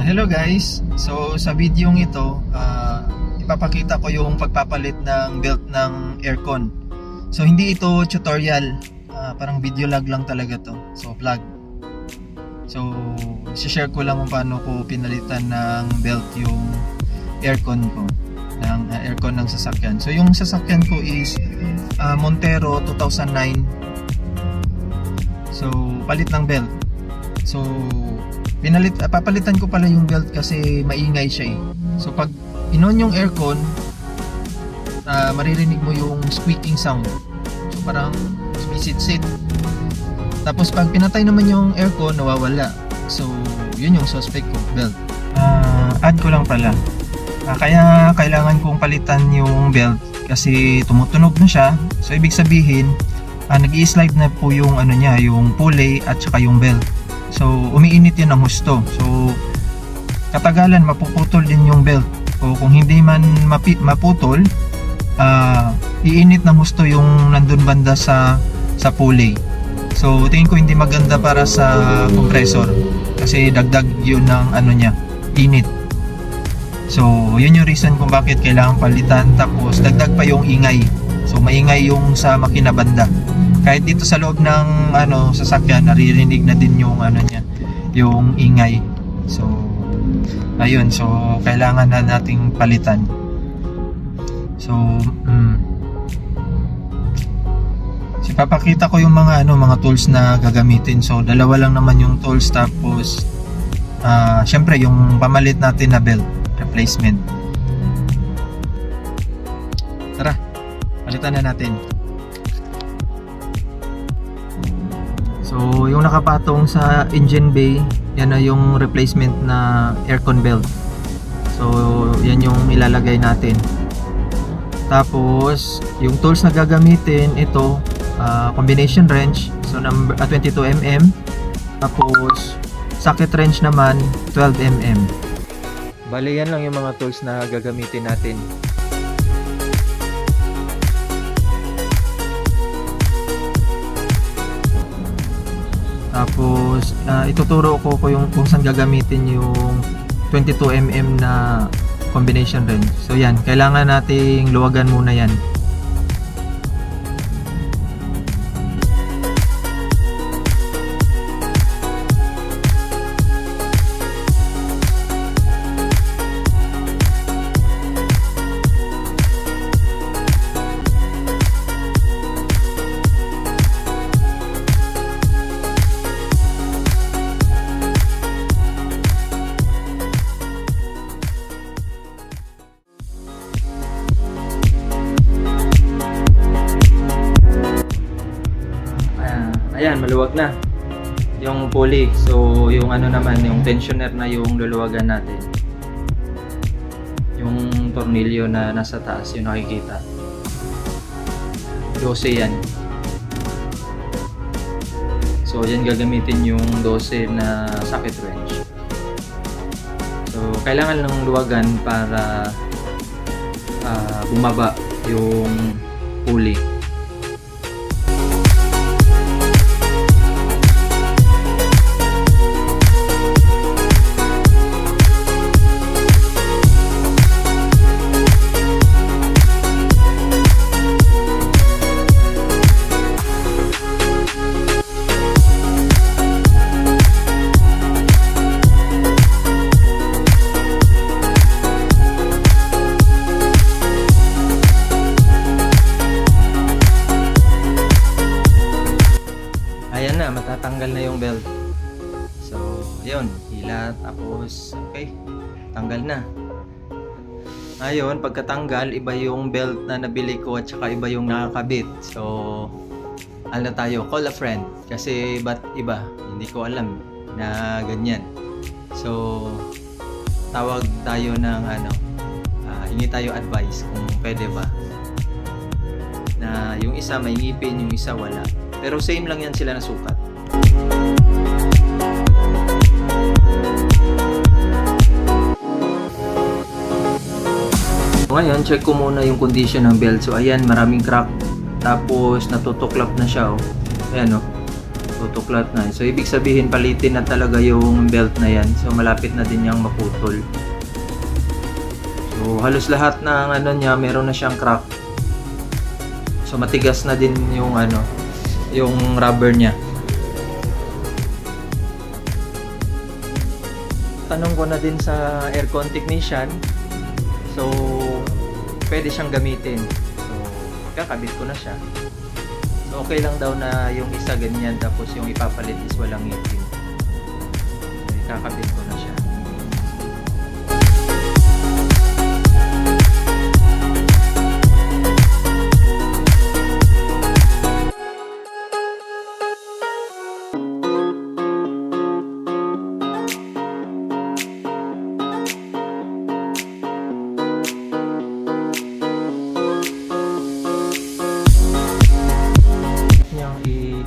Hello guys, so sa video ito ipapakita ko yung pagpapalit ng belt ng aircon. So hindi ito tutorial, parang video log lang talaga to. So vlog. So share ko lang kung paano ko pinalitan ng belt yung aircon ko, ng aircon ng sasakyan. So yung sasakyan ko is Montero 2009. So palit ng belt. So papalitan ko pala yung belt kasi maingay siya eh. So pag inon yung aircon, maririnig mo yung squeaking sound. So parang sumisit-sit. Tapos pag pinatay naman yung aircon, nawawala. So yun yung suspect ko, belt. Add ko lang pala. Kaya kailangan kong palitan yung belt kasi tumutunog na siya. So ibig sabihin, nag-i-slide na po yung ano niya, yung pulley at saka yung belt. So umiinit yun ng husto. So katagalan mapuputol din yung belt. O kung hindi man maputol, iinit ng husto yung nandun banda sa pulley. So tingin ko hindi maganda para sa compressor kasi dagdag yun ng ano niya, init. So yun yung reason kung bakit kailangan palitan. Tapos dagdag pa yung ingay. So maingay yung sa makina banda. Kahit dito sa loob ng sasakyan, naririnig na din yung niya, yung ingay. So ayun, so kailangan na nating palitan. So ipapakita ko yung mga mga tools na gagamitin. So dalawa lang naman yung tools, tapos syempre yung pamalit natin na belt replacement. Tara, palitan na natin. So yung nakapatong sa engine bay, yan na yung replacement na aircon belt. So yan yung ilalagay natin. Tapos yung tools na gagamitin, ito combination wrench, so 22mm. Tapos socket wrench naman 12mm. Bale yan lang yung mga tools na gagamitin natin. Tapos ituturo ko kung saan gagamitin yung 22mm na combination wrench. So yan, kailangan nating luwagan muna yan. Ayan, maluwag na yung pulley. So yung naman, yung tensioner na yung luluwagan natin. Yung tornilyo na nasa taas, yung nakikita. 12 yan. So yan gagamitin yung 12 na socket wrench. So kailangan lang luwagan para bumaba yung pulley. Matatanggal na yung belt. So yun, hila, tapos okay, tanggal na. Ngayon pagkatanggal, iba yung belt na nabili ko at saka iba yung nakakabit. So tayo, call a friend kasi ba't iba, hindi ko alam na ganyan. So tawag tayo ng hingi tayo advice kung pwede ba na yung isa may ngipin, yung isa wala, pero same lang yan sila na sukat. Ngayon, check ko muna yung condition ng belt. So ayan, maraming crack. Tapos natutuklap na siya, oh. Ayan, oh. tutuklat na. So ibig sabihin palitin na talaga yung belt na yan. So malapit na din yung maputol. So halos lahat ng ano niya meron na siyang crack. So matigas na din yung ano, yung rubber niya. Tanong ko na din sa aircon technician. So pwede siyang gamitin. So kakabit ko na siya. So okay lang daw na yung isa ganyan tapos yung ipapalit is walang ngipin. So ikakabit ko na siya.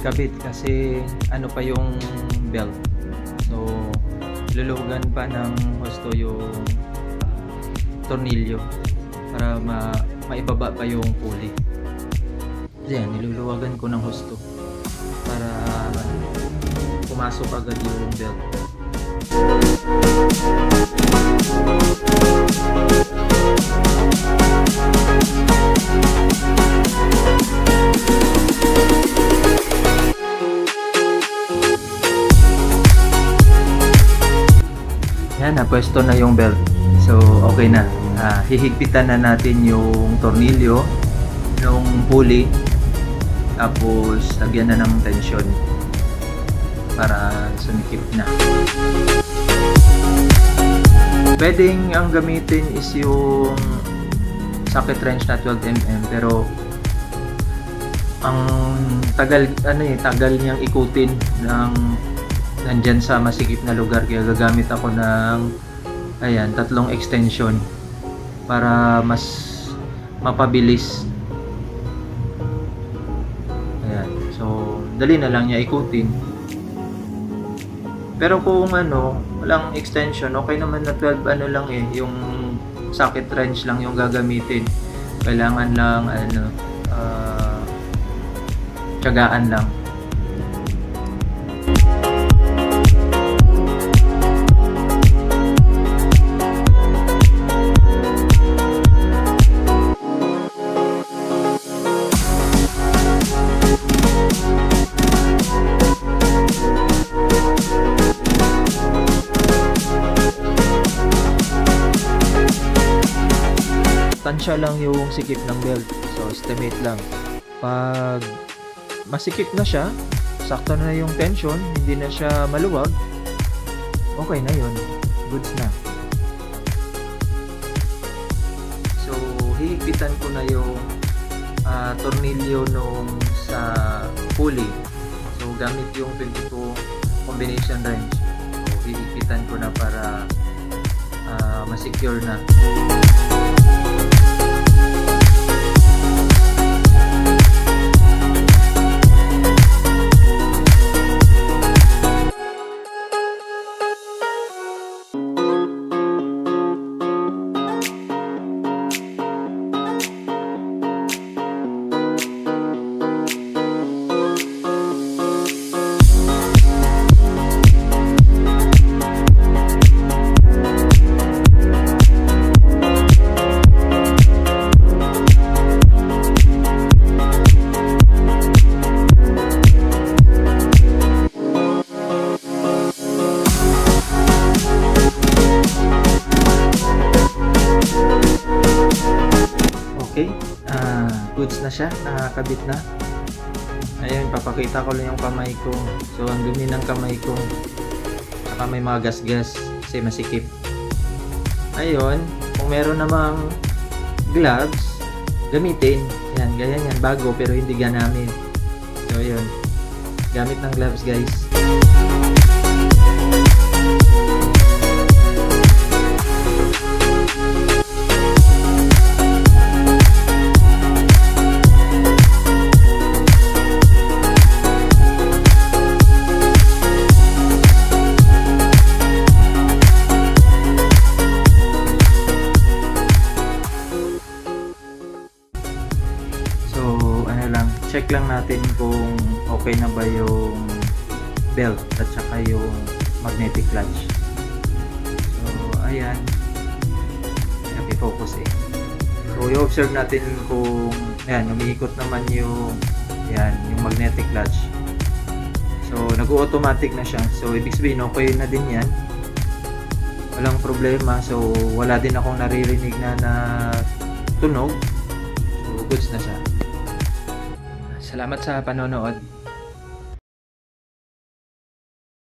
Kabit kasi ano pa yung belt, so lulugan pa ng husto yung tornilyo para maibaba pa yung pulley. Yan, niluluwagan ko ng husto para pumasok agad yung belt. Yan, napwesto na yung belt. So, okay na. Hihigpitan na natin yung tornilyo ng pulley. Tapos, lagyan na ng tension para sumikip na. Pwedeng ang gamitin is yung socket wrench na 12mm, pero ang tagal niyang ikutin ng nandyan sa masikip na lugar, kaya gagamit ako ng ayan, 3 extension para mas mapabilis. Ayan, so dali na lang niya ikutin. Pero kung ano, walang extension, okay naman na 12 ano lang eh, yung socket wrench lang yung gagamitin. Kailangan lang ano, tiyagaan lang. Tansya lang yung sikip ng belt. So, estimate lang. Pag masikip na siya, sakto na yung tension, hindi na siya maluwag, okay na yun. Goods na. So, hihigpitan ko na yung tornilyo nung sa pulley. So, gamit yung 22 combination wrench. So, hihigpitan ko na para masecure na. Okay, goods na siya, nakakabit na. Ayun, papakita ko lang yung kamay ko. So, ang dumi ng kamay ko. Saka may mga gas-gas kasi masikip. Ayun, kung meron namang gloves, gamitin. Yan, ganyan yan, bago pero hindi ganamit. So, ayun, gamit ng gloves guys. Check lang natin kung okay na ba yung belt at saka yung magnetic clutch. So ayan, focus eh. So i-observe natin kung ayan, umiikot naman yung magnetic clutch. So nag-automatic na siya. So ibig sabihin okay na din yan. Walang problema. So wala din akong naririnig na tunog. So goods na siya. Salamat sa panonood.